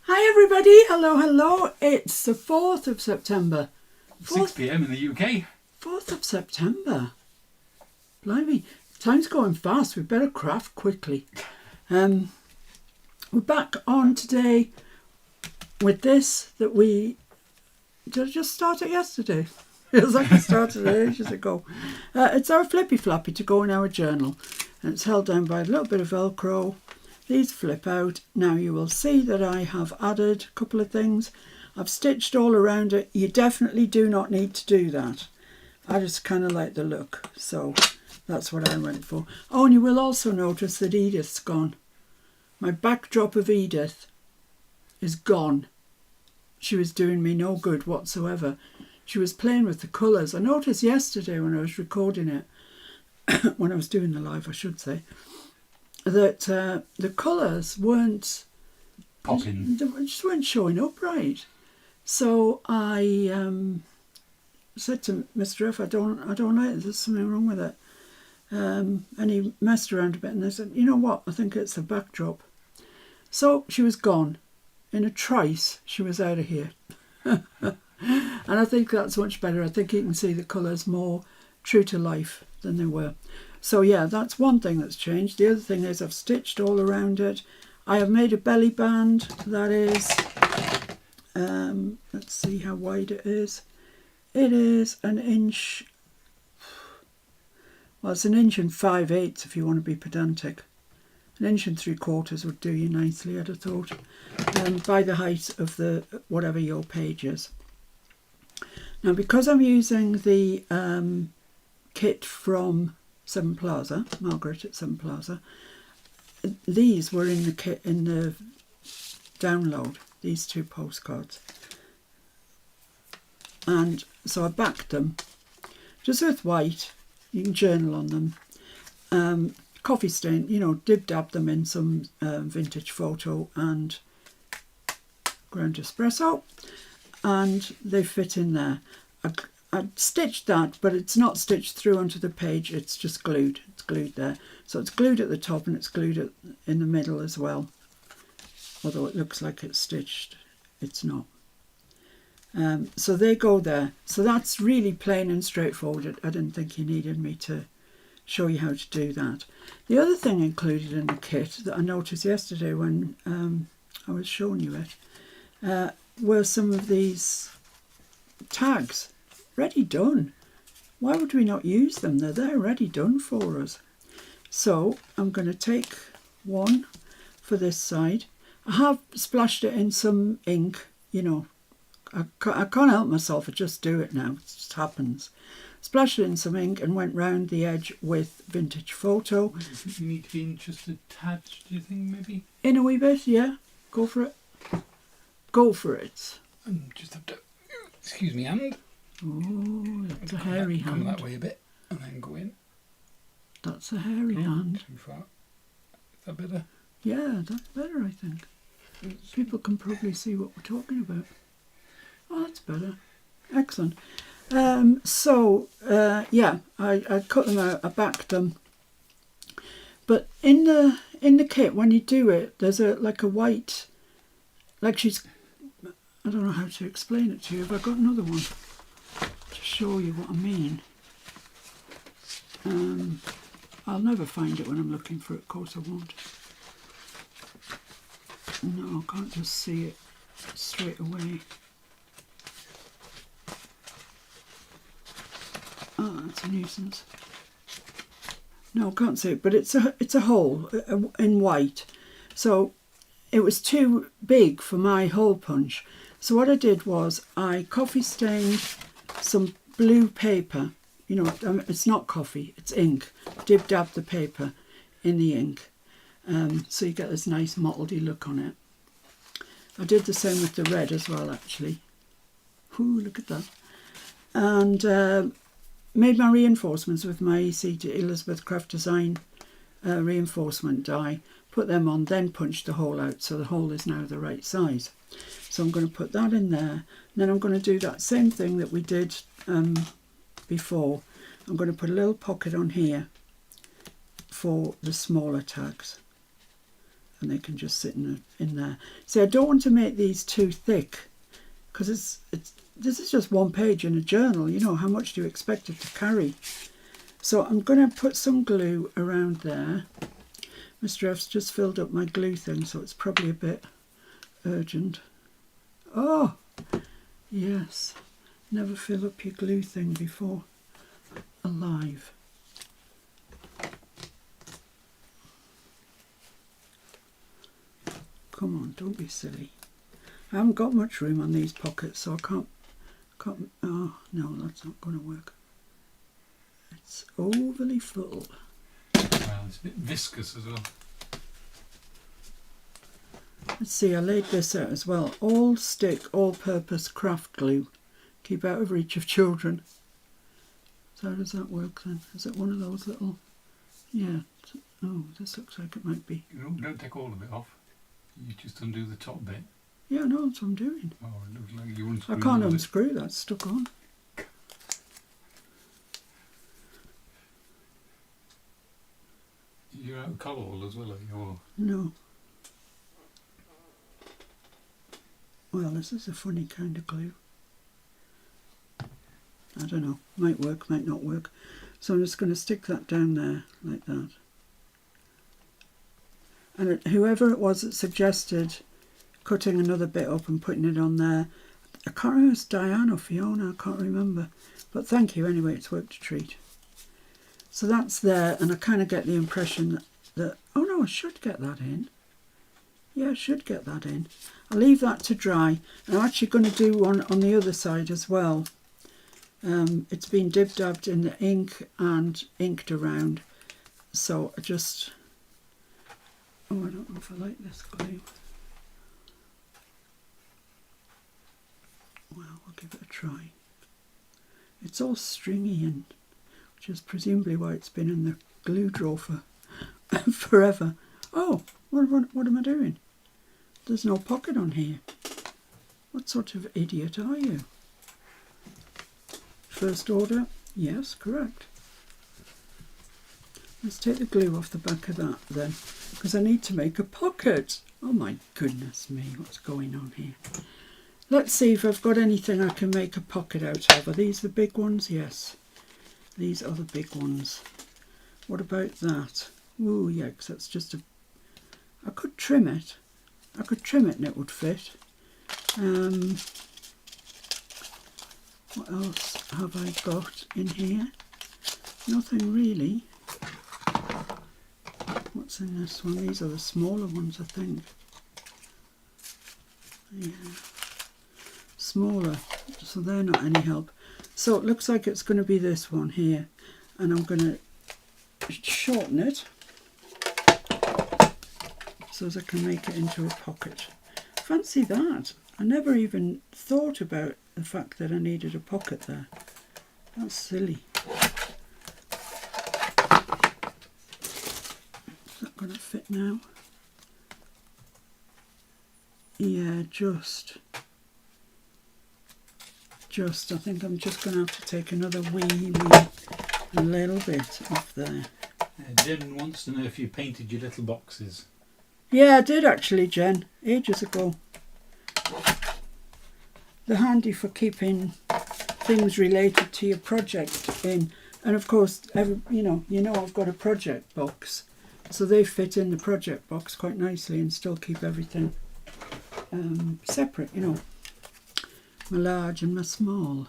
Hi everybody, hello. It's the 4th of September. 6 p.m. in the UK. 4th of September. Blimey, time's going fast. We better craft quickly. We're back on today with this that we just started yesterday. Feels like we started ages ago. It's our flippy floppy to go in our journal. And it's held down by a little bit of Velcro. These flip out. Now you will see that I have added a couple of things. I've stitched all around it. You definitely do not need to do that. I just kind of like the look, so that's what I went for. Oh, and you will also notice that Edith's gone. My backdrop of Edith is gone. She was doing me no good whatsoever. She was playing with the colours. I noticed yesterday when I was recording it, when I was doing the live, I should say, that the colours weren't popping. They just weren't showing up right. So I said to Mr. F, I don't like it. There's something wrong with it. And he messed around a bit, and I said, you know what? I think it's the backdrop. So she was gone. In a trice, she was out of here. And I think that's much better. I think you can see the colours more true to life than they were. So yeah, that's one thing that's changed. The other thing is I've stitched all around it. I have made a belly band that is, let's see how wide it is. It is an inch, well it's 1 5/8 if you want to be pedantic. 1 3/4 would do you nicely, I'd have thought, by the height of the whatever your page is. Now because I'm using the kit from Seven Plaza, Margaret at Seven Plaza, these were in the kit, in the download, these 2 postcards. And so I backed them just with white. You can journal on them. Coffee stain, you know, dab them in some vintage photo and ground espresso, and they fit in there. I stitched that, but it's not stitched through onto the page, it's just glued. It's glued there. So it's glued at the top and it's glued in the middle as well. Although it looks like it's stitched, it's not. So they go there. So that's really plain and straightforward. I didn't think you needed me to show you how to do that. The other thing included in the kit that I noticed yesterday when I was showing you it were some of these tags. Ready done. Why would we not use them? They're there ready done for us. So I'm going to take one for this side. I have splashed it in some ink, you know. I can't help myself, I just do it now, it just happens. Splashed it in some ink and went round the edge with vintage photo. Do you think you need to be just a tad, do you think, maybe? In a wee bit, yeah. Go for it. Go for it. Just have to, excuse me, hand. Oh, that's a hairy hand. Come that way a bit and then go in. That's a hairy hand. Too far. Is that better? Yeah, that's better, I think. People can probably see what we're talking about. Oh, that's better. Excellent. Yeah, I cut them out, I backed them. But in the kit, when you do it, there's a white, like she's, I don't know how to explain it to you. Have I got another one to show you what I mean? I'll never find it when I'm looking for it, of course I won't. No, I can't just see it straight away. Oh, that's a nuisance. No, I can't see it, but it's a hole in white. So it was too big for my hole punch. So what I did was I coffee stained some blue paper. You know, it's not coffee, it's ink. Dab the paper in the ink. So you get this nice mottledy look on it. I did the same with the red as well, actually. Ooh, look at that. And made my reinforcements with my EC Elizabeth Craft Design reinforcement die. Put them on, then punched the hole out, so the hole is now the right size. So I'm going to put that in there. And then I'm going to do that same thing that we did before. I'm going to put a little pocket on here for the smaller tags. and they can just sit in there. See, I don't want to make these too thick, because this is just one page in a journal. You know, how much do you expect it to carry? So I'm going to put some glue around there. Mr. F's just filled up my glue thing, so it's probably a bit urgent. Oh, yes. Never fill up your glue thing before alive. Come on, don't be silly. I haven't got much room on these pockets, so I can't, oh, no, that's not going to work. It's overly full. Well, it's a bit viscous as well. Let's see, I laid this out as well. All stick, all-purpose craft glue. Keep out of reach of children. So how does that work then? Is it one of those little... Yeah. Oh, this looks like it might be. You don't take all of it off. You just undo the top bit. Yeah, no, that's what I'm doing. Oh, it looks like you unscrew. I can't unscrew that, it's stuck on. You're out of colour as well, are you? Or... No. Well, this is a funny kind of glue. I don't know. Might work, might not work. So I'm just going to stick that down there like that. And whoever it was that suggested cutting another bit up and putting it on there, I can't remember if it's Diane or Fiona, I can't remember. But thank you anyway, it's worked a treat. So that's there, and I kind of get the impression that oh no, I should get that in. Yeah, I should get that in. I'll leave that to dry. And I'm actually going to do one on the other side as well. It's been dib-dabbed in the ink and inked around. So I just... Oh, I don't know if I like this glue. Well, we'll give it a try. It's all stringy, and which is presumably why it's been in the glue drawer for forever. Oh, what am I doing? There's no pocket on here. What sort of idiot are you? First order? Yes, correct. Let's take the glue off the back of that then, because I need to make a pocket. Oh my goodness me, what's going on here? Let's see if I've got anything I can make a pocket out of. Are these the big ones? Yes. These are the big ones. What about that? Ooh, yeah, because that's just a... I could trim it. I could trim it and it would fit. What else have I got in here? Nothing really. What's in this one? These are the smaller ones, I think. Yeah. Smaller, so they're not any help. So it looks like it's going to be this one here, and I'm going to shorten it so as I can make it into a pocket. Fancy that. I never even thought about the fact that I needed a pocket there. That's silly. Is that going to fit now? Yeah, just. I think I'm just going to have to take another wee little bit off there. Jen wants to know if you painted your little boxes. Yeah, I did actually, Jen, ages ago. They're handy for keeping things related to your project in. And of course, you know I've got a project box, so they fit in the project box quite nicely and still keep everything separate, you know. My large and my small.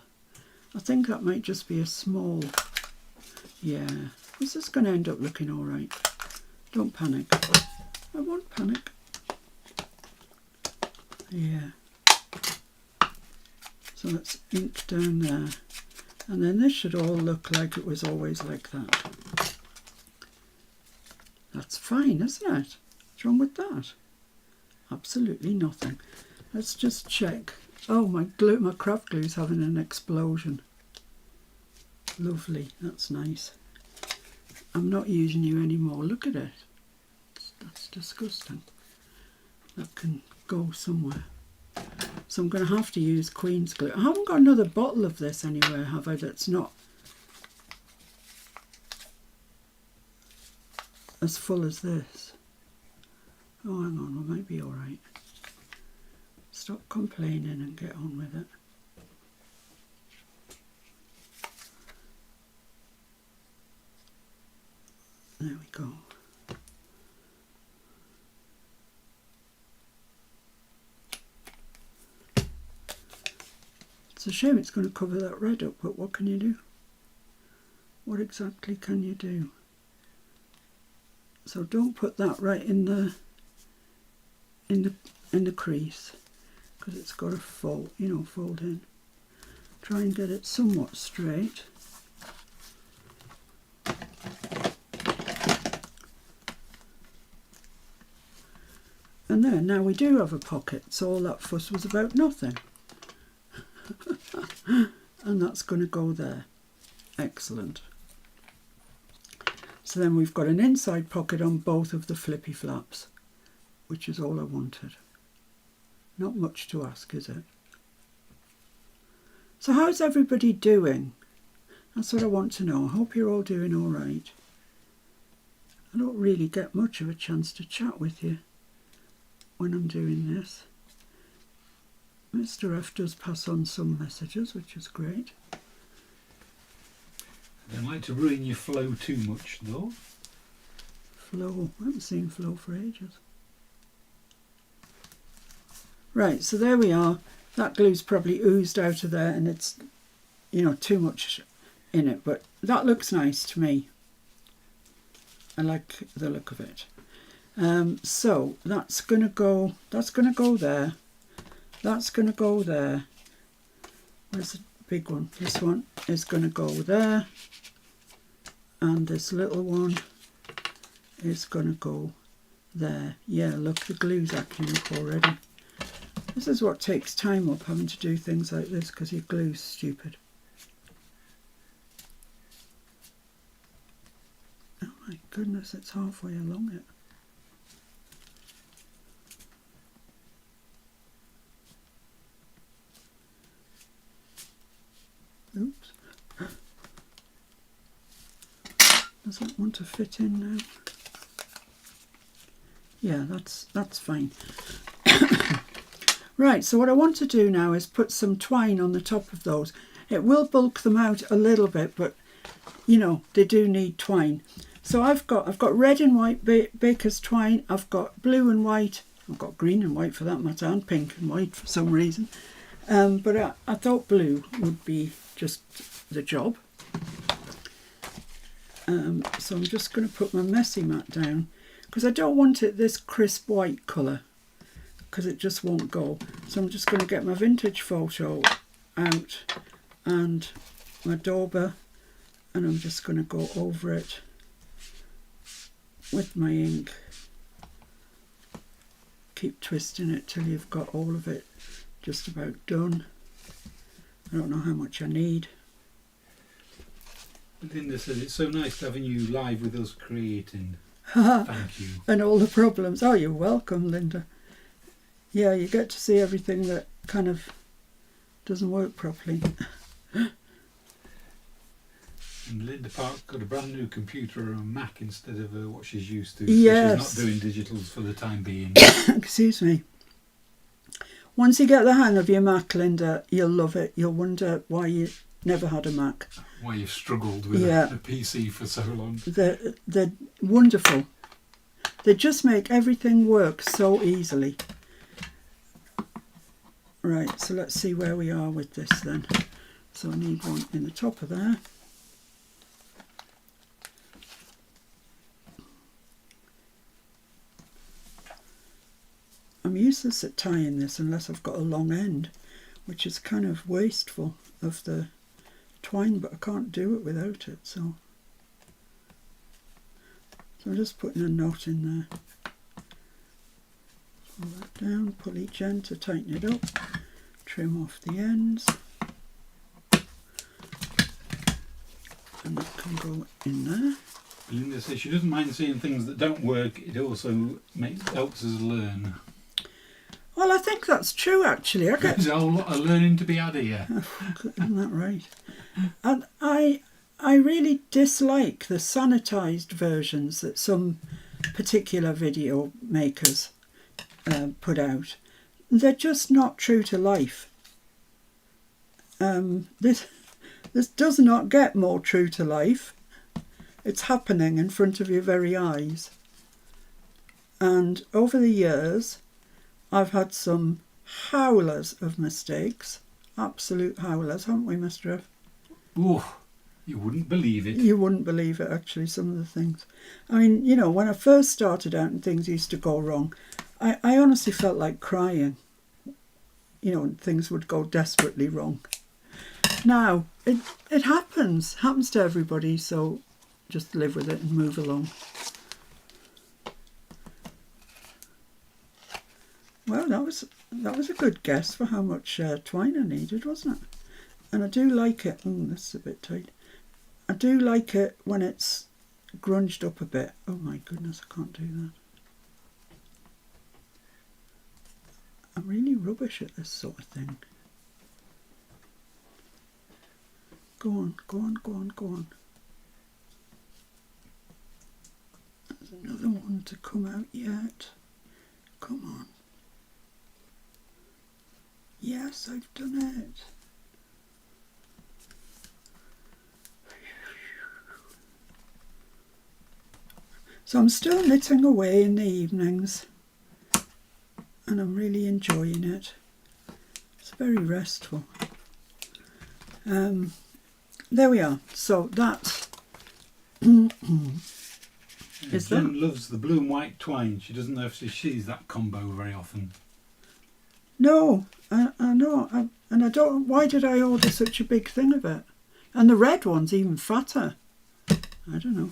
I think that might just be a small. Yeah, this is going to end up looking all right. Don't panic. I won't panic. Yeah. So let's ink down there. And then this should all look like it was always like that. That's fine, isn't it? What's wrong with that? Absolutely nothing. Let's just check. Oh, my craft glue's having an explosion. Lovely, that's nice. I'm not using you anymore. Look at it. That's disgusting. That can go somewhere. So I'm going to have to use Queen's glue. I haven't got another bottle of this anywhere, have I? That's not as full as this. Oh, hang on, we might be all right. Stop complaining and get on with it. There we go. It's a shame it's going to cover that red up, but what can you do? What exactly can you do? So don't put that right in the crease, because it's got to fold, you know, fold in. Try and get it somewhat straight. And there, now we do have a pocket, so all that fuss was about nothing. And that's going to go there. Excellent. So then we've got an inside pocket on both of the flippy flaps, which is all I wanted. Not much to ask, is it? So how's everybody doing? That's what I want to know. I hope you're all doing all right. I don't really get much of a chance to chat with you when I'm doing this. Mr. F does pass on some messages, which is great. I don't like to ruin your flow too much, though. Flow. I haven't seen flow for ages. Right, so there we are. That glue's probably oozed out of there and it's, you know, too much in it, but that looks nice to me. I like the look of it. So that's going to go there. That's going to go there. Where's the big one? This one is going to go there. And this little one is going to go there. Yeah, look, the glue's acting up already. This is what takes time up, having to do things like this, because your glue's stupid. Oh my goodness, it's halfway along it. Oops. Does that want to fit in now? Yeah, that's fine. Right, so what I want to do now is put some twine on the top of those. It will bulk them out a little bit, but you know, they do need twine. So I've got red and white baker's twine, I've got blue and white, I've got green and white for that matter, and pink and white for some reason. But I thought blue would be just the job. So I'm just going to put my messy mat down, because I don't want it this crisp white colour, because it just won't go. So I'm just going to get my vintage photo out and my dauber, and I'm just going to go over it with my ink. Keep twisting it till you've got all of it just about done. I don't know how much I need. Linda says it's so nice having you live with us creating. Thank you. And all the problems. Oh, you're welcome, Linda. Yeah, you get to see everything that kind of doesn't work properly. And Linda Park's got a brand new computer or a Mac instead of what she's used to. Yes. So she's not doing digitals for the time being. Excuse me. Once you get the hang of your Mac, Linda, you'll love it. You'll wonder why you never had a Mac. Why you've struggled with a PC for so long. They're wonderful. They just make everything work so easily. Right, so let's see where we are with this then. So I need one in the top of there. I'm useless at tying this unless I've got a long end, which is kind of wasteful of the twine, but I can't do it without it. So I'm just putting a knot in there. Pull that down, pull each end to tighten it up, trim off the ends, and that can go in there. Linda says she doesn't mind seeing things that don't work, it also helps us learn. Well, I think that's true actually. There's a whole lot of learning to be had here. Isn't that right? And I really dislike the sanitised versions that some particular video makers put out, they're just not true to life. This does not get more true to life. It's happening in front of your very eyes. And over the years, I've had some howlers of mistakes. Absolute howlers, haven't we, Mr. F? Oh, you wouldn't believe it. You wouldn't believe it, actually, some of the things. I mean, you know, when I first started out and things used to go wrong, I honestly felt like crying. You know, and things would go desperately wrong. Now, it happens to everybody, so just live with it and move along. Well, that was a good guess for how much twine I needed, wasn't it? And I do like it. Oh, this is a bit tight. I do like it when it's grunged up a bit. Oh my goodness, I can't do that. I'm really rubbish at this sort of thing. Go on, go on, go on, go on. There's another one to come out yet. Come on. Yes, I've done it. So I'm still knitting away in the evenings and I'm really enjoying it. It's very restful. There we are. So that is that. Jen loves the blue and white twine. She doesn't know if she sees that combo very often. No, I know. And I don't. Why did I order such a big thing of it? And the red one's even fatter. I don't know.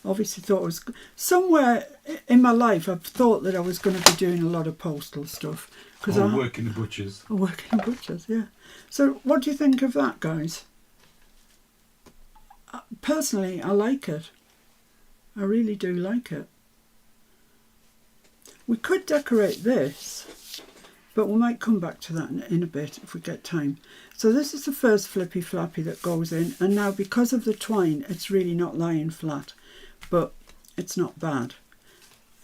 Obviously thought it was somewhere in my life. I've thought that I was going to be doing a lot of postal stuff because I work in the butchers. I work in butchers, yeah. So what do you think of that, guys? Personally, I like it. I really do like it. We could decorate this, but we might come back to that in a bit if we get time. So this is the first flippy flappy that goes in, and now because of the twine, it's really not lying flat, but it's not bad.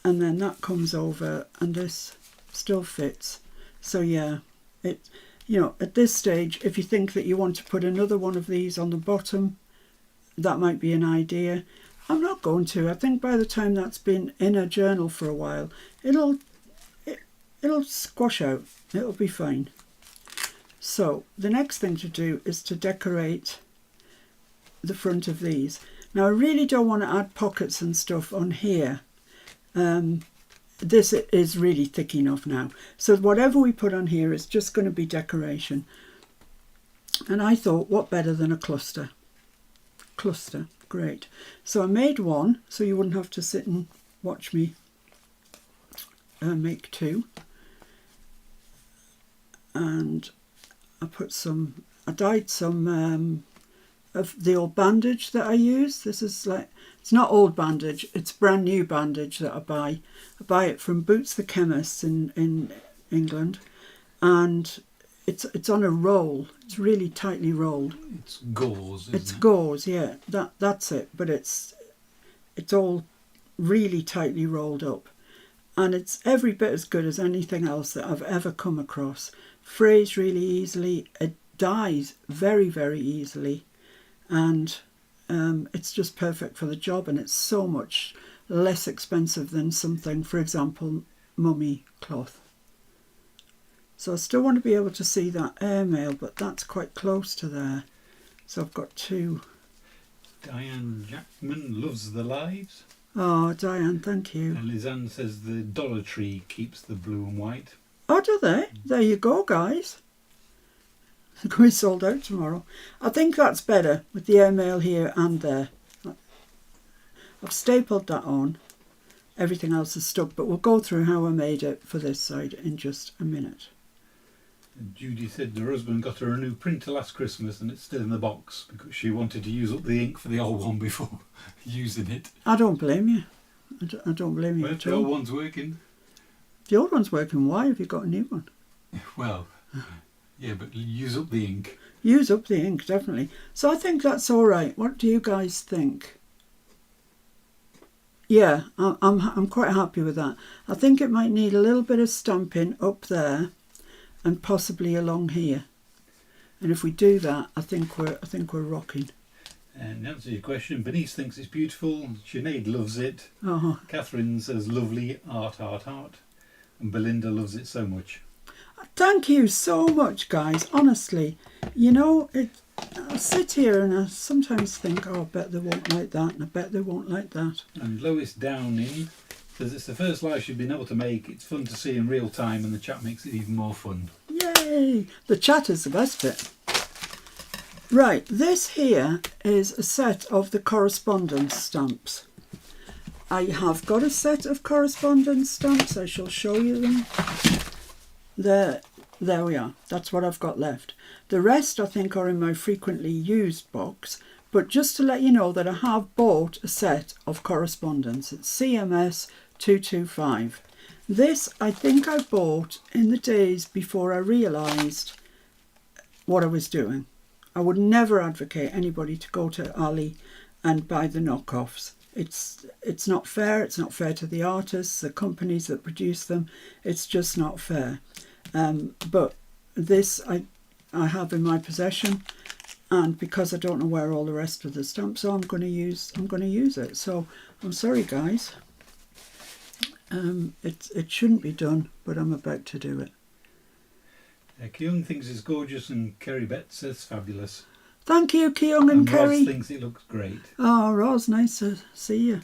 And then that comes over, and this still fits. So yeah, it, you know, at this stage, if you think that you want to put another one of these on the bottom, that might be an idea. I'm not going to. I think by the time that's been in a journal for a while, it'll squash out. It'll be fine. So the next thing to do is to decorate the front of these. Now I really don't want to add pockets and stuff on here. This is really thick enough now. So whatever we put on here is just going to be decoration. And I thought, what better than a cluster? Cluster, great. So I made one, so you wouldn't have to sit and watch me make two. And I dyed some of the old bandage that I use. This is like, it's not old bandage, it's brand new bandage that I buy. I buy it from Boots the Chemist in England, and it's on a roll. It's really tightly rolled. It's gauze, isn't it? It's gauze, yeah. That's it. But it's all really tightly rolled up, and it's every bit as good as anything else that I've ever come across. Frays really easily. It dyes very, very easily, and it's just perfect for the job. And it's so much less expensive than something, for example, mummy cloth. So I still want to be able to see that airmail, but that's quite close to there. So I've got two. Diane Jackman loves the lives. Oh, Diane, thank you. And Lizanne says the Dollar Tree keeps the blue and white. Oh, do they? There you go, guys. It's going to be sold out tomorrow. I think that's better with the airmail here and there. I've stapled that on. Everything else is stuck, but we'll go through how I made it for this side in just a minute. And Judy said her husband got her a new printer last Christmas and it's still in the box because she wanted to use up the ink for the old one before using it. I don't blame you. I don't blame you Well, at the all. old one's working. The old one's working. Why have you got a new one? Well, yeah, but use up the ink. Use up the ink, definitely. So I think that's all right. What do you guys think? Yeah, I'm quite happy with that. I think it might need a little bit of stamping up there and possibly along here. And if we do that, I think we're rocking. And to answer your question, Bernice thinks it's beautiful. Sinead loves it. Uh-huh. Catherine says lovely, art. And Belinda loves it so much. Thank you so much, guys. Honestly, you know, I sit here and I sometimes think, oh, I bet they won't like that, and I bet they won't like that. And Lois Downing says it's the first live she's been able to make. It's fun to see in real time, and the chat makes it even more fun. Yay! The chat is the best bit. Right, this here is a set of the correspondence stamps. I have got a set of correspondence stamps. I shall show you them. There we are. That's what I've got left. The rest, I think, are in my frequently used box. But just to let you know that I have bought a set of correspondence. It's CMS 225. This, I think I bought in the days before I realised what I was doing. I would never advocate anybody to go to Ali and buy the knockoffs. It's not fair. It's not fair to the artists, the companies that produce them. It's just not fair. But this I have in my possession, and because I don't know where all the rest of the stamps are, I'm going to use it. So I'm sorry, guys. It shouldn't be done, but I'm about to do it. Kyung thinks it's gorgeous, and Kerry Bet says fabulous. Thank you, Kyung and Kerry. Roz thinks it looks great. Oh, Roz, nice to see you.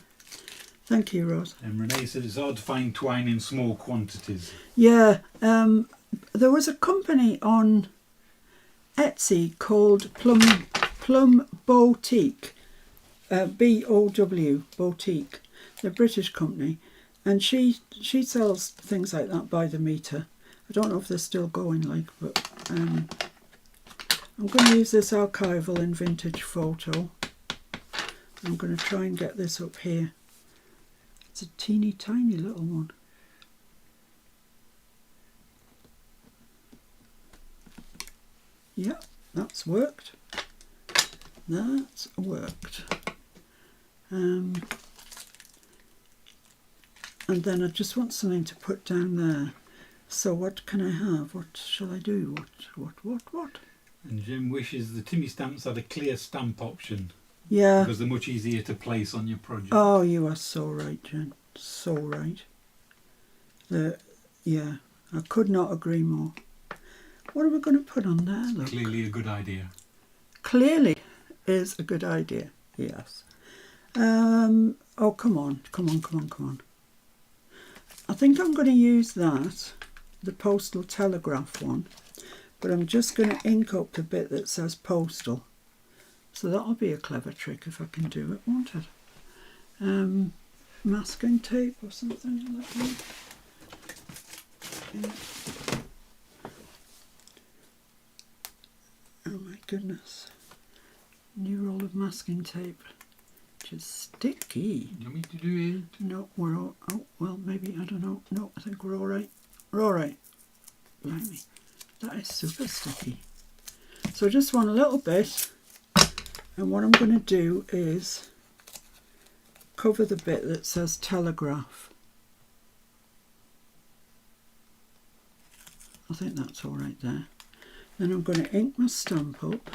Thank you, Roz. And Renee said it's hard to find twine in small quantities. Yeah, there was a company on Etsy called Plum Boutique, B-O-W, Boutique. They're a British company, and she sells things like that by the metre. I don't know if they're still going, but I'm going to use this archival in vintage photo. I'm going to try and get this up here. It's a teeny tiny little one. Yeah, that's worked. That's worked. And then I just want something to put down there. So what can I have? What shall I do? What? And Jim wishes the Timmy stamps had a clear stamp option. Yeah. Because they're much easier to place on your project. Oh, you are so right, Jen. So right. Yeah, I could not agree more. What are we going to put on there? Look. Clearly a good idea. Clearly is a good idea, yes. Oh, come on. I think I'm going to use that, the postal telegraph one, but I'm just going to ink up the bit that says postal. So that'll be a clever trick if I can do it, won't it? Masking tape or something like that. Yeah. Oh my goodness. New roll of masking tape. Which is sticky. Do you want me to do it? No, we're all... Oh, well, maybe, I don't know. No, I think we're all right. We're all right. Blimey. That is super sticky. So I just want a little bit. And what I'm going to do is cover the bit that says telegraph. I think that's all right there. Then I'm going to ink my stamp up.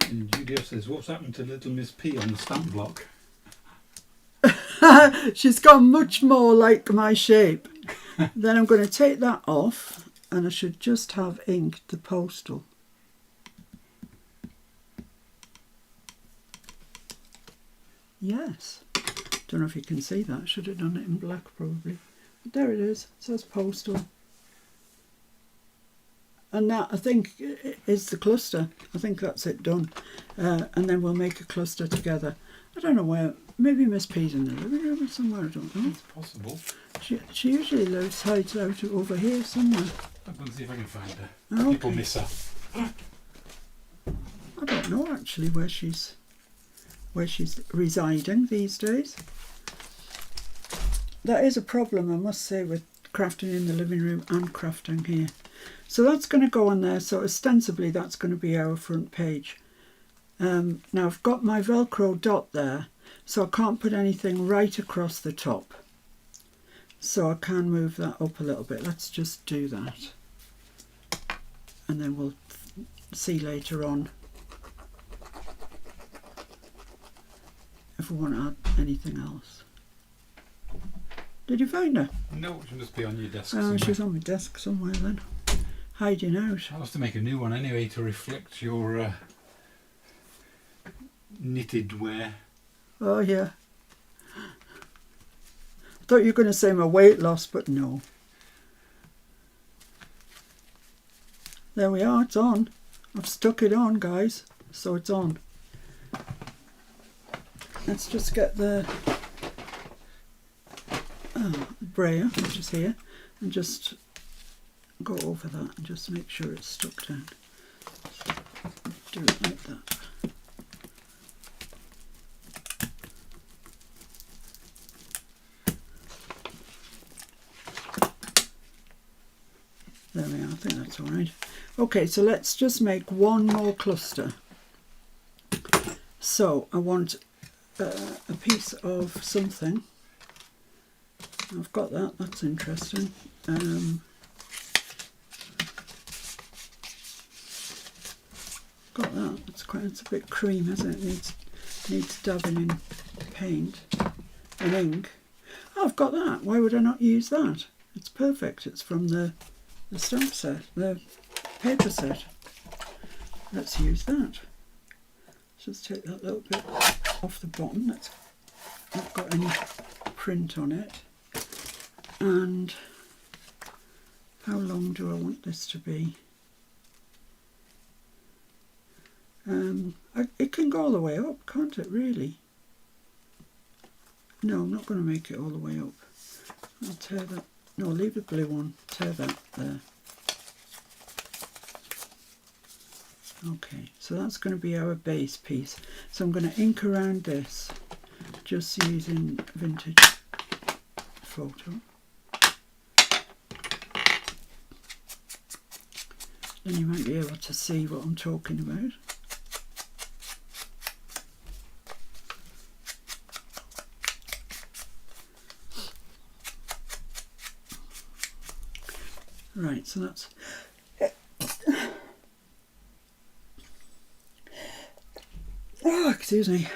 And Julia says, what's happened to little Miss P on the stamp block? She's gone much more like my shape. Then I'm going to take that off, and I should just have inked the postal. Yes. Don't know if you can see that. Should have done it in black probably. But there it is. It says postal. And that, I think, is the cluster. I think that's it done. And then we'll make a cluster together. I don't know where. Maybe Miss P's in the living room or somewhere. I don't know. It's possible. She usually hides out over here somewhere. I'm going to see if I can find her. Okay. People miss her. I don't know actually where she's residing these days. That is a problem, I must say, with crafting in the living room and crafting here. So that's going to go on there. So ostensibly that's going to be our front page. Now I've got my Velcro dot there, so I can't put anything right across the top. So I can move that up a little bit. Let's just do that. And then we'll see later on if we want to add anything else. Did you find her? No, it should just be on your desk. Oh, she's on my desk somewhere then. Hiding out. I'll have to make a new one anyway to reflect your knitted wear. Oh yeah. I thought you were going to say my weight loss, but no. There we are, it's on. I've stuck it on, guys, so it's on. Let's just get the brayer, which is here, and just go over that and just make sure it's stuck down. Do it like that. There we are, I think that's all right. Okay, so let's just make one more cluster. So I want a piece of something. I've got that, that's interesting. Got that, it's a bit cream, isn't it? Needs dabbing in paint and ink. Oh, I've got that, why would I not use that? It's perfect, it's from the stamp set, the paper set. Let's use that. Just take that little bit off the bottom. That's not got any print on it. And how long do I want this to be? It can go all the way up, can't it, really? No, I'm not going to make it all the way up. I'll tear that. No, leave the blue one. Tear that there. Okay, so that's going to be our base piece. So I'm going to ink around this, just using vintage photo. Then you might be able to see what I'm talking about. Right, so that's... Oh, excuse me.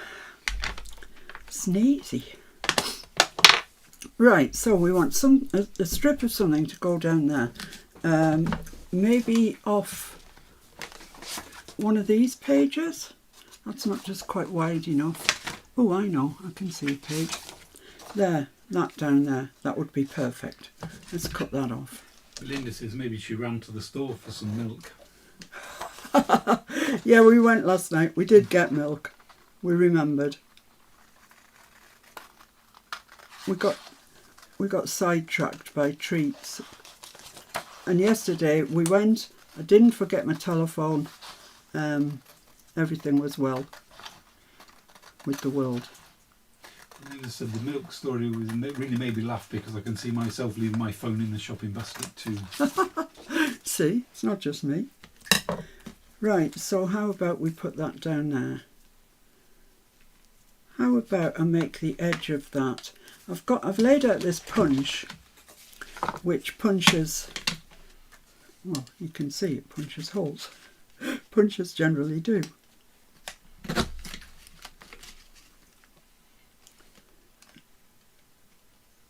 Sneezy. Right, so we want a strip of something to go down there. Maybe off one of these pages. That's not just quite wide enough. Oh, I know, I can see a page. There, that down there, that would be perfect. Let's cut that off. Linda says maybe she ran to the store for some milk. Yeah, we went last night. We did get milk. We remembered. We got sidetracked by treats. And yesterday we went. I didn't forget my telephone. Everything was well with the world. Linda said the milk story really made me laugh because I can see myself leaving my phone in the shopping basket too. See, it's not just me. Right, so how about we put that down there? How about I make the edge of that? I've laid out this punch, which punches, well, you can see it punches holes. Punches generally do.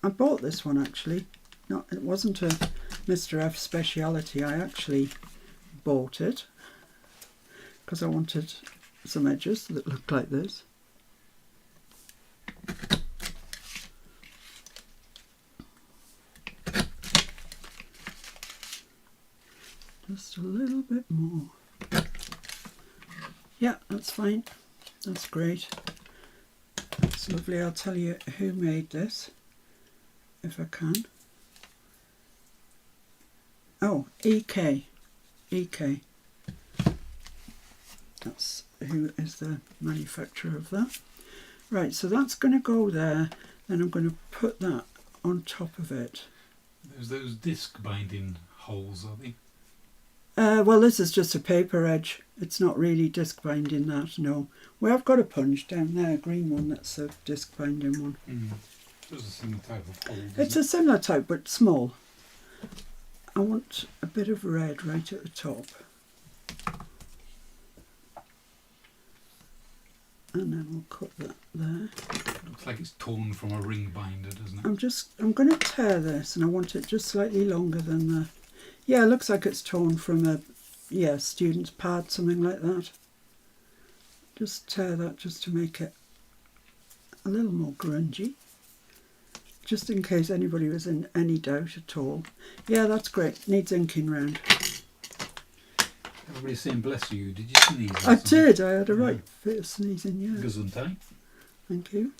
I bought this one actually. It wasn't a Mr. F speciality. I actually bought it because I wanted some edges that looked like this. Just a little bit more. Yeah, that's fine. That's great. That's lovely. I'll tell you who made this, if I can. Oh, EK. EK. That's who is the manufacturer of that. Right, so that's going to go there. Then I'm going to put that on top of it. There's those disc binding holes, are they? Well, this is just a paper edge. It's not really disc binding that, no. We have got a punch down there, a green one, that's a disc binding one. It's a similar type of fold. It's a similar type, but small. I want a bit of red right at the top. And then we'll cut that there. Looks like it's torn from a ring binder, doesn't it? I'm going to tear this, and I want it just slightly longer than the... Yeah, it looks like it's torn from a student's pad, something like that. Just tear that just to make it a little more grungy. Just in case anybody was in any doubt at all. Yeah, that's great. Needs inking round. Everybody's saying bless you. Did you sneeze? I did. I had a right fit of sneezing, yeah. Gesundheit. Thank you.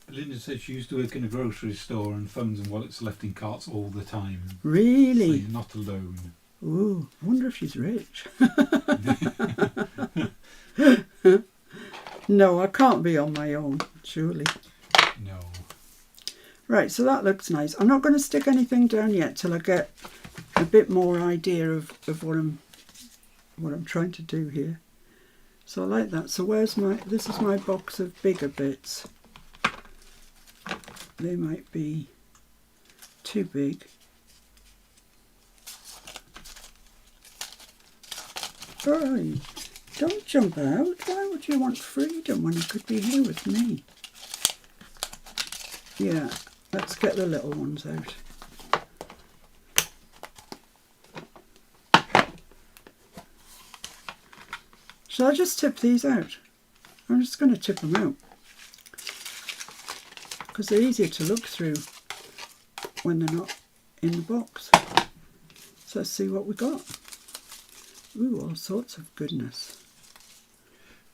Belinda said she used to work in a grocery store and phones and wallets left in carts all the time. Really? So you're not alone. Ooh, I wonder if she's rich. No, I can't be on my own, surely. No. Right, so that looks nice. I'm not going to stick anything down yet till I get a bit more idea of what I'm trying to do here. So I like that. So this is my box of bigger bits. They might be too big. Right, don't jump out. Why would you want freedom when you could be here with me? Yeah, let's get the little ones out. Shall I just tip these out? I'm just going to tip them out, because they're easier to look through when they're not in the box. So let's see what we got. Ooh, all sorts of goodness.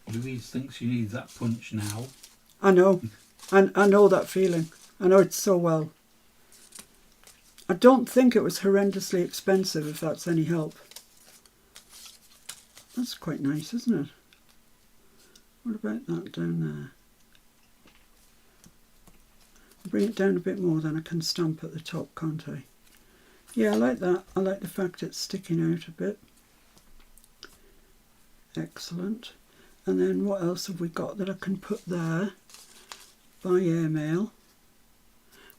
Louise thinks she needs that punch now. I know. I know that feeling. I know it so well. I don't think it was horrendously expensive, if that's any help. That's quite nice, isn't it? What about that down there? Bring it down a bit more, then I can stamp at the top, can't I? Yeah, I like that. I like the fact it's sticking out a bit. Excellent. And then what else have we got that I can put there by airmail?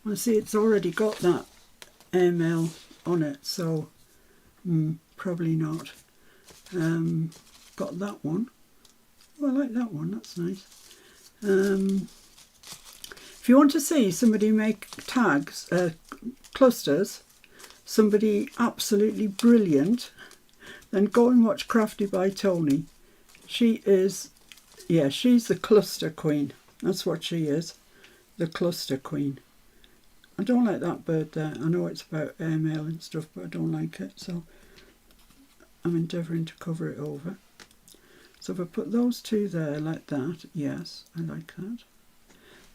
Well, see, it's already got that airmail on it, so probably not. Got that one. Oh, I like that one. That's nice. If you want to see somebody make tags, clusters, somebody absolutely brilliant, then go and watch Crafty by Tony. She is, she's the cluster queen. That's what she is, the cluster queen. I don't like that bird there. I know it's about airmail and stuff, but I don't like it, so I'm endeavouring to cover it over. So if I put those two there like that, yes, I like that.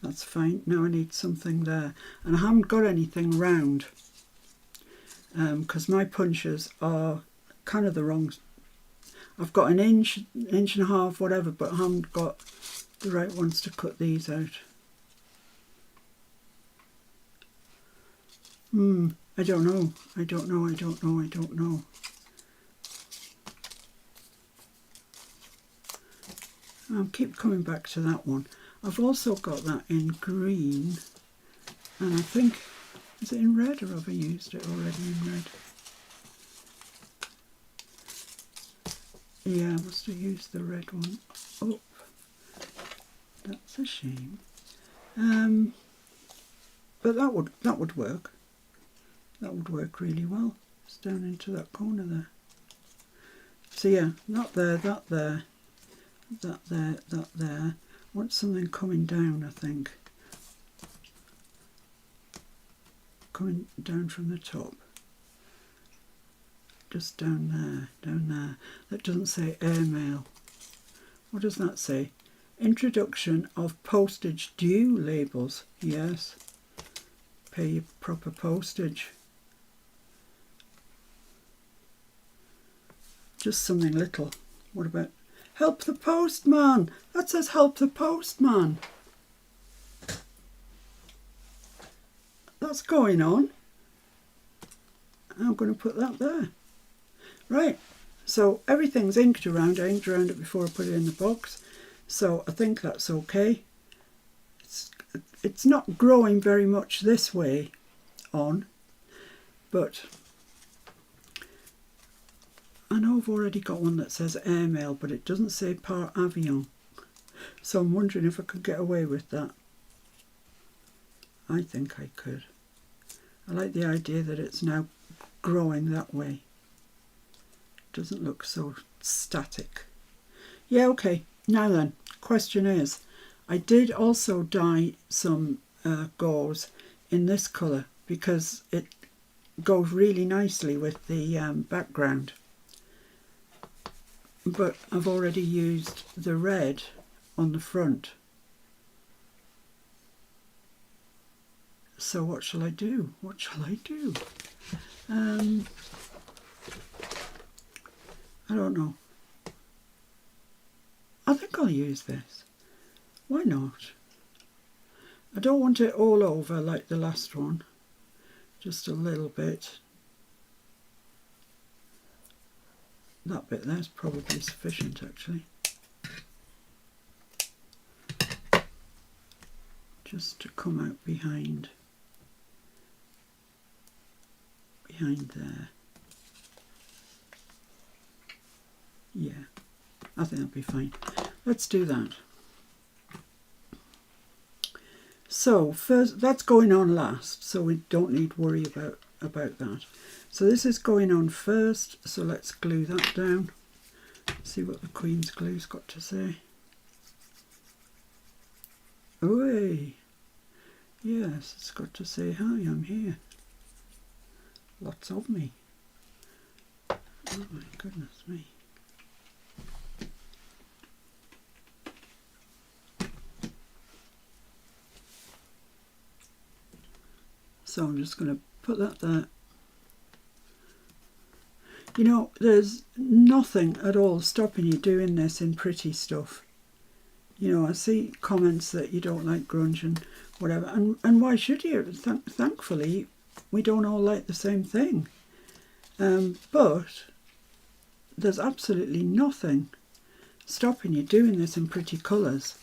That's fine. Now I need something there. And I haven't got anything round, because my punches are kind of the wrong... I've got an inch and a half, whatever, but I haven't got the right ones to cut these out. I don't know. I don't know. I'll keep coming back to that one. I've also got that in green, and I think, is it in red, or have I used it already in red? Yeah, I must have used the red one. Oh, that's a shame. But that would work. That would work really well. It's down into that corner there. So yeah, that there, that there, that there, that there. I want something coming down, I think. Coming down from the top. Just down there. That doesn't say airmail. What does that say? Introduction of postage due labels. Yes. Pay your proper postage. Just something little. What about help the postman? That says help the postman. That's going on. I'm going to put that there. Right, so everything's inked around. I inked around it before I put it in the box, so I think that's okay. It's not growing very much this way on, but I know I've already got one that says airmail, but it doesn't say par avion, so I'm wondering if I could get away with that. I think I could. I like the idea that it's now growing that way. Doesn't look so static. Yeah, okay. Now then, question is, I did also dye some gauze in this colour because it goes really nicely with the background. But I've already used the red on the front. So what shall I do? What shall I do? I don't know. I think I'll use this. Why not? I don't want it all over like the last one. Just a little bit. That bit there's probably sufficient actually. Just to come out behind there. Yeah, I think that'll be fine. Let's do that. So first, that's going on last, so we don't need to worry about that. So this is going on first, so let's glue that down. See what the Queen's glue's got to say. Oi! Yes, it's got to say, hi, I'm here. Lots of me. Oh my goodness me. So I'm just going to put that there. You know, there's nothing at all stopping you doing this in pretty stuff. You know, I see comments that you don't like grunge and whatever, and why should you? Thankfully, we don't all like the same thing. But there's absolutely nothing stopping you doing this in pretty colours,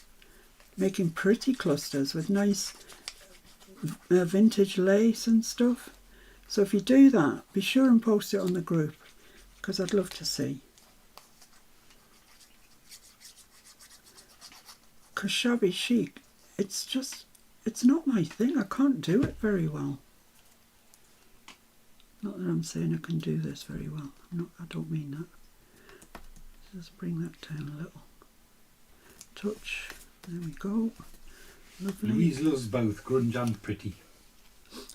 making pretty clusters with nice vintage lace and stuff. So if you do that, be sure and post it on the group, because I'd love to see. Because shabby chic, it's not my thing. I can't do it very well. Not that I'm saying I can do this very well. I don't mean that. Just bring that down a little. Touch. There we go. Lovely. Louise loves both grunge and pretty.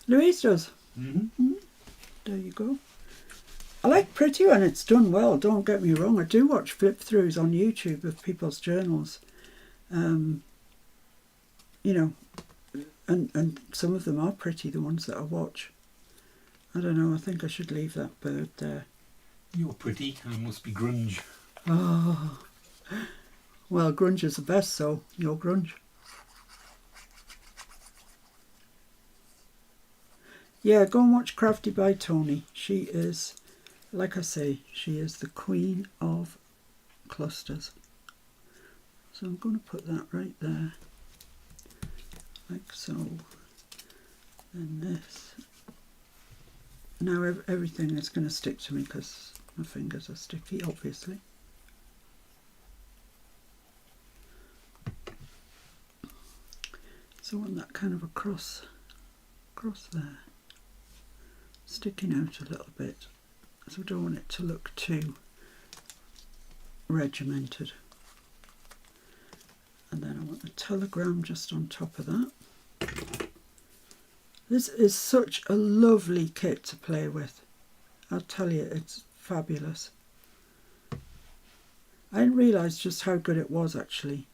Louise does. There you go. I like pretty when it's done well, don't get me wrong. I do watch flip-throughs on YouTube of people's journals. You know, and some of them are pretty, the ones that I watch. I don't know, I think I should leave that bird there. You're pretty, I must be grunge. Oh, well, grunge is the best, so you're grunge. Yeah, go and watch Crafty by Tony. She is, like I say, she is the queen of clusters. So I'm going to put that right there, like so. Then this. Now everything is going to stick to me because my fingers are sticky, obviously. So I want that kind of across there, sticking out a little bit, so I don't want it to look too regimented. And then I want the telegram just on top of that. This is such a lovely kit to play with. I'll tell you, it's fabulous. I didn't realise just how good it was actually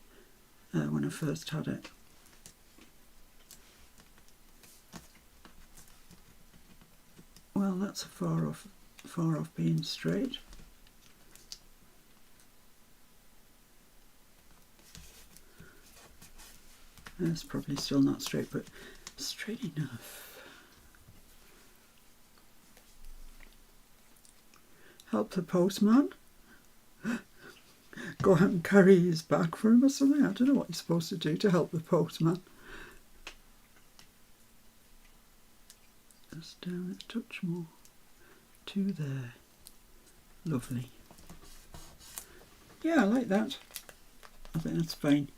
when I first had it. Well, that's far off being straight. It's probably still not straight, but straight enough. Help the postman. Go out and carry his bag for him or something. I don't know what you're supposed to do to help the postman. Just down a touch more. 2 there. Lovely. Yeah, I like that. I think that's fine.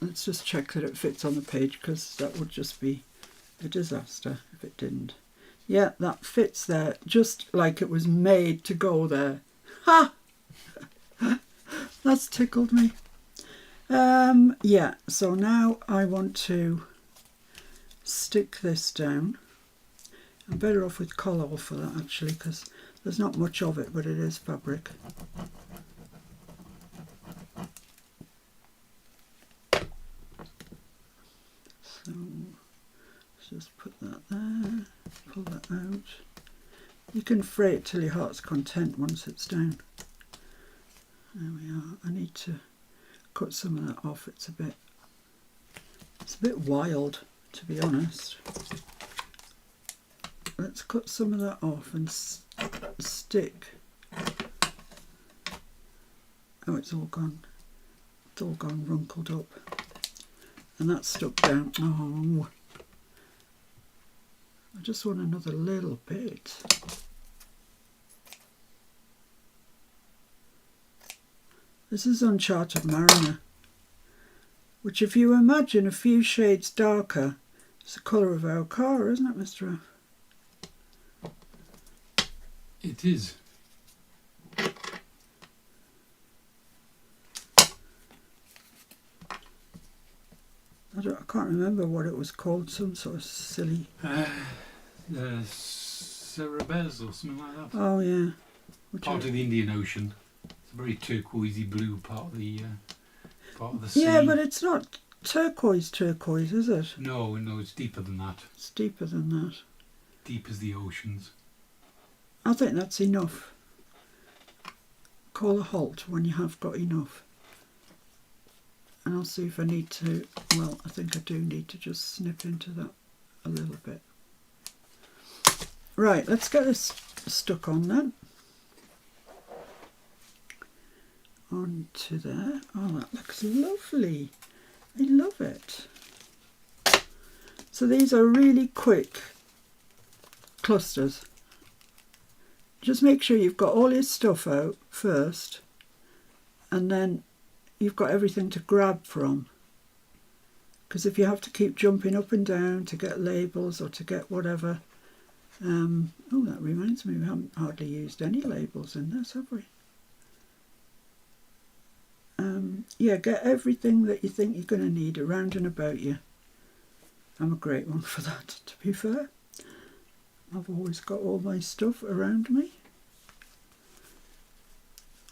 Let's just check that it fits on the page, because that would just be a disaster if it didn't. Yeah, that fits there, just like it was made to go there. Ha! That's tickled me. Yeah, so now I want to stick this down. I'm better off with collall for that actually, because there's not much of it, but it is fabric. So let's just put that there, pull that out. You can fray it till your heart's content once it's down. There we are. I need to cut some of that off. It's a bit wild, to be honest. Let's cut some of that off and stick. Oh, it's all gone. It's all gone runkled up. And that's stuck down. Oh, I just want another little bit. This is Uncharted Mariner, which if you imagine a few shades darker, it's the colour of our car, isn't it, Mr. F? It is. I can't remember what it was called, some sort of silly... Cerebes or something like that. Oh, yeah. Part of the Indian Ocean. It's a very turquoisey blue part of the sea. Yeah, but it's not turquoise, is it? No, it's deeper than that. It's deeper than that. Deep as the oceans. I think that's enough. Call a halt when you have got enough. And I'll see if I need to, well, I think I do need to just snip into that a little bit. Right, let's get this stuck on then. Onto there. Oh, that looks lovely. I love it. So these are really quick clusters. Just make sure you've got all your stuff out first, and then you've got everything to grab from. Because if you have to keep jumping up and down to get labels or to get whatever... oh, that reminds me, we haven't hardly used any labels in this, have we? Yeah, get everything that you think you're going to need around and about you. I'm a great one for that, to be fair. I've always got all my stuff around me.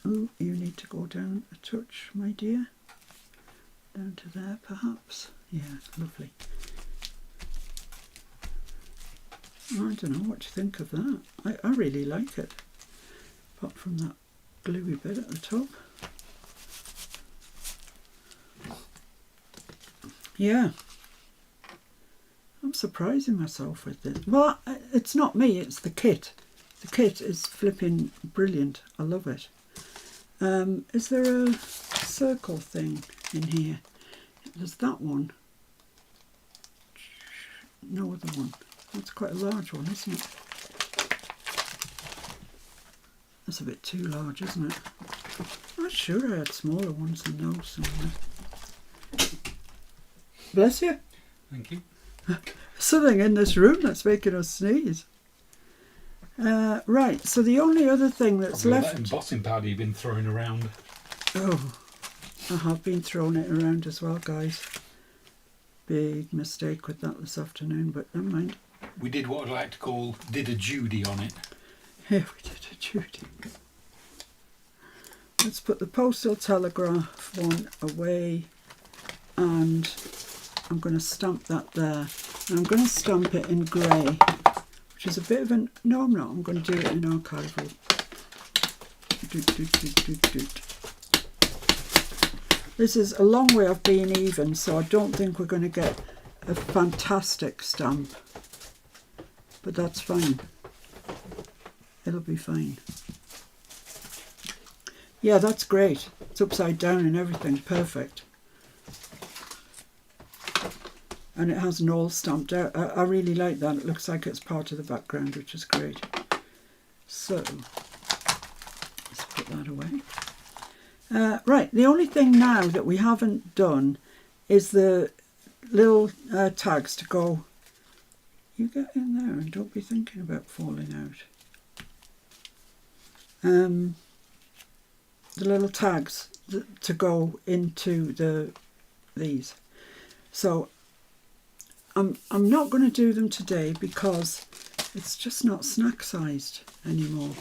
Oh, you need to go down a touch, my dear. Down to there, perhaps. Yeah, lovely. I don't know what you think of that. I really like it. Apart from that gluey bit at the top. Yeah. I'm surprising myself with this. Well, it's not me, it's the kit. The kit is flipping brilliant. I love it. Is there a circle thing in here? There's that one. No other one. That's quite a large one, isn't it? That's a bit too large, isn't it? I'm sure I had smaller ones than those somewhere. Bless you. Thank you. Something in this room that's making us sneeze. Right, so the only other thing that's Probably left... that embossing powder you've been throwing around. Oh, I have been throwing it around as well, guys. Big mistake with that this afternoon, but never mind. We did what I'd like to call did a Judy on it. Yeah, we did a Judy. Let's put the postal telegraph one away, and I'm going to stamp that there. And I'm going to stamp it in grey, which is a bit of an... No, I'm not. I'm going to do it in archival. This is a long way of being even, so I don't think we're going to get a fantastic stamp. But that's fine. It'll be fine. Yeah, that's great. It's upside down and everything. Perfect. And it has an all stamped out. I really like that. It looks like it's part of the background, which is great. So, let's put that away. Right, the only thing now that we haven't done is the little tags to go. You get in there and don't be thinking about falling out. The little tags to go into these. So I'm not going to do them today because it's just not snack sized anymore.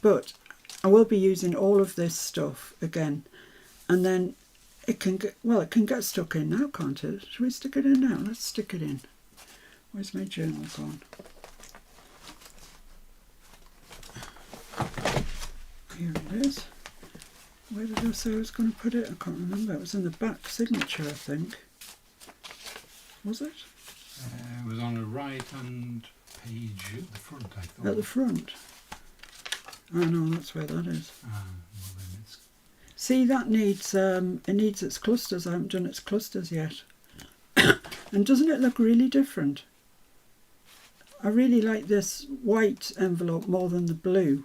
But I will be using all of this stuff again, and then it can get stuck in now, can't it? Should we stick it in now? Let's stick it in. Where's my journal gone? Here it is. Where did I say I was going to put it? I can't remember. It was in the back signature, I think. Was it? It was on a right-hand page at the front, I thought. At the front? Oh no, that's where that is. Well then it's... See, that needs it needs its clusters. I haven't done its clusters yet. And doesn't it look really different? I really like this white envelope more than the blue.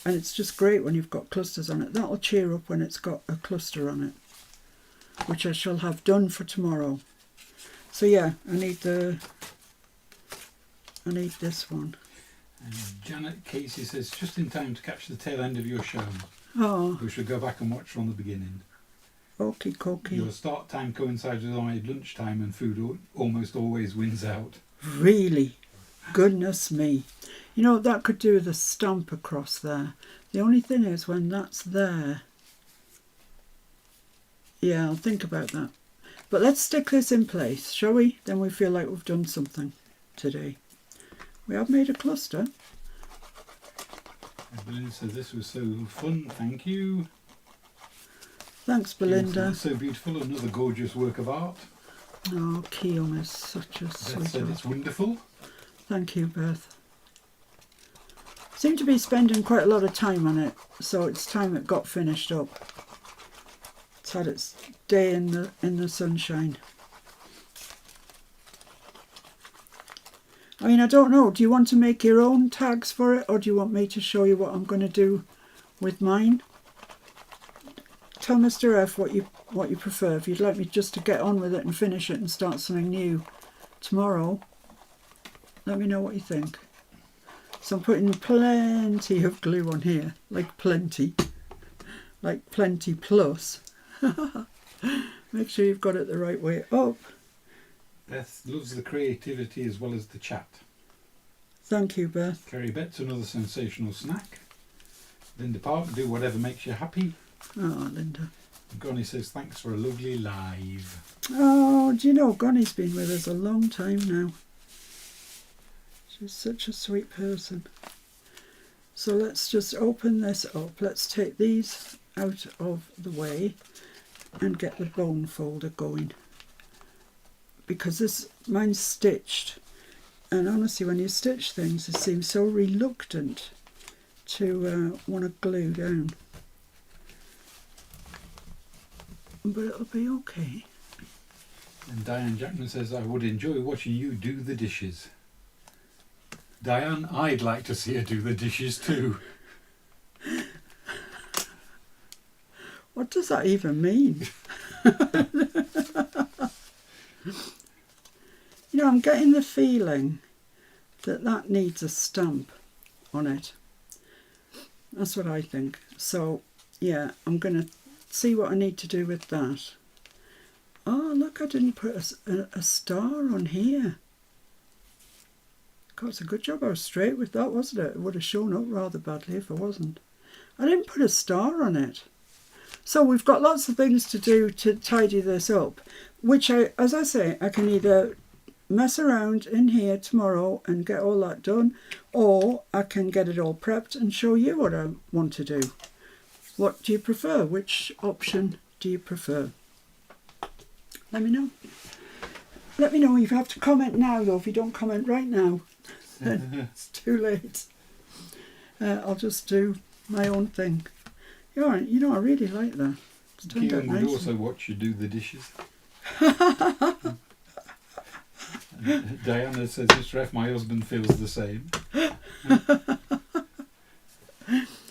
And it's just great when you've got clusters on it. That'll cheer up when it's got a cluster on it, which I shall have done for tomorrow. So yeah, I need this one. And Janet Casey says, just in time to catch the tail end of your show. Oh, We should go back and watch from the beginning. okie dokie. Your start time coincides with my lunchtime and food almost always wins out. Really? Goodness me. You know, that could do with a stamp across there. The only thing is when that's there. Yeah, I'll think about that. But let's stick this in place, shall we? Then we feel like we've done something today. We have made a cluster. Belinda says this was so fun, thank you. Thanks, Belinda. So beautiful, another gorgeous work of art. Oh, Keon is such a Beth said sweetheart. it's wonderful. Thank you, Beth. Seem to be spending quite a lot of time on it, so it's time it got finished up. It's had its day in the sunshine. I mean, I don't know. Do you want to make your own tags for it, or do you want me to show you what I'm going to do with mine? Tell Mr. F what you prefer. If you'd like me just to get on with it and finish it and start something new tomorrow, let me know what you think. So I'm putting plenty of glue on here, like plenty plus. Make sure you've got it the right way up. Beth loves the creativity as well as the chat. Thank you, Beth. Kerry Betts, another sensational snack. Linda Park, do whatever makes you happy. Oh, Linda. And Goni says, thanks for a lovely live. Oh, do you know, Gonnie's been with us a long time now. She's such a sweet person. So let's just open this up. Let's take these out of the way and get the bone folder going. Because mine's stitched. And honestly, when you stitch things, it seems so reluctant to want to glue down. But it'll be okay. And Diane Jackman says, I would enjoy watching you do the dishes. Diane, I'd like to see her do the dishes too. What does that even mean? You know, I'm getting the feeling that needs a stamp on it. That's what I think. So, yeah, I'm going to see what I need to do with that. Oh, look, I didn't put a star on here. God, it's a good job I was straight with that, wasn't it? It would have shown up rather badly if I wasn't. I didn't put a star on it. So we've got lots of things to do to tidy this up, which as I say, I can either mess around in here tomorrow and get all that done, or I can get it all prepped and show you what I want to do. What do you prefer? Which option do you prefer? Let me know. Let me know. You have to comment now, though. If you don't comment right now, then it's too late. I'll just do my own thing. Yeah, you know, I really like that. It's turned out Kieran would nicely. also watch you do the dishes. Diana says, Mr. F, my husband feels the same.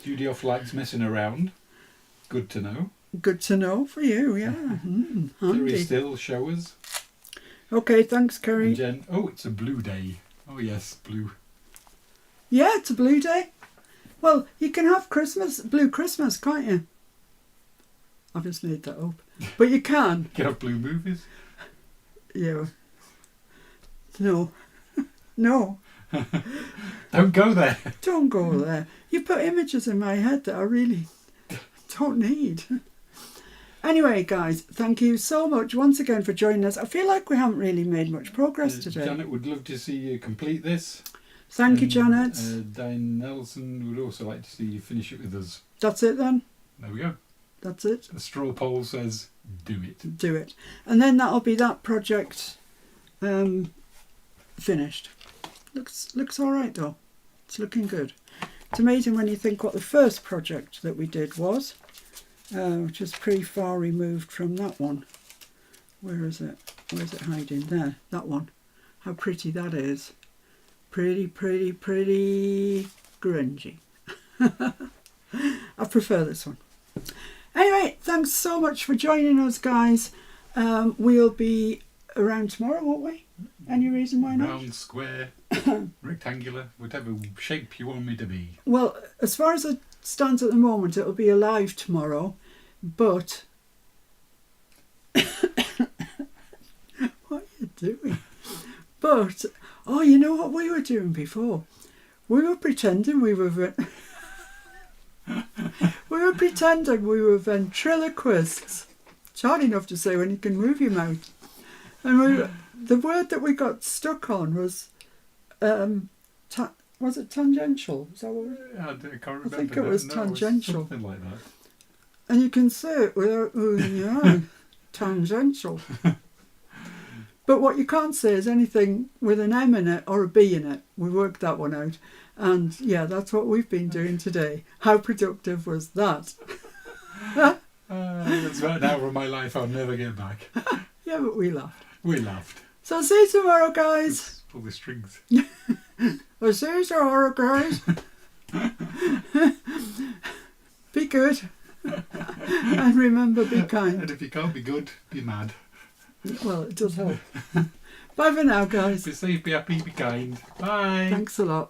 Judy off likes messing around. Good to know. Good to know for you, yeah. Terry Handy. still showers. Okay, thanks, And Kerry. Jen, oh, it's a blue day. Oh yes, blue. Yeah, it's a blue day. Well, you can have blue Christmas, can't you? I've just made that up. But you can. You can have blue movies. Yeah. No. No. Don't go there. Don't go there. You put images in my head that I really don't need. Anyway, guys, thank you so much once again for joining us. I feel like we haven't really made much progress today. Janet would love to see you complete this. Thank you, And, Janet. Diane Nelson would also like to see you finish it with us. That's it then. There we go. That's it. The straw poll says, do it. Do it. And then that'll be that project finished. Looks all right, though. It's looking good. It's amazing when you think what the first project that we did was, which is pretty far removed from that one. Where is it? Where's it hiding? There, that one. How pretty that is. Pretty, pretty, pretty grungy. I prefer this one. Anyway, thanks so much for joining us, guys. We'll be around tomorrow, won't we? Any reason why not? Round, square, rectangular, whatever shape you want me to be. Well, as far as it stands at the moment, it'll be alive tomorrow, but... What are you doing? But, oh, you know what we were doing before? We were pretending we were... we were pretending we were ventriloquists. It's hard enough to say when you can move your mouth. And the word that we got stuck on was... was it tangential? Is that what I can't remember. I think it was tangential. Something like that. And you can say it without, tangential. But what you can't say is anything with an M in it or a B in it. We worked that one out. And yeah, that's what we've been doing today. How productive was that? It's about an hour of my life I'll never get back. Yeah, but we laughed. We laughed. So see you tomorrow, guys. Pull the strings. Well, see you tomorrow, guys. Be good. And remember, be kind. And if you can't be good, be mad. Well, it does help. Bye for now, guys. Be safe, be happy, be kind. Bye. Thanks a lot.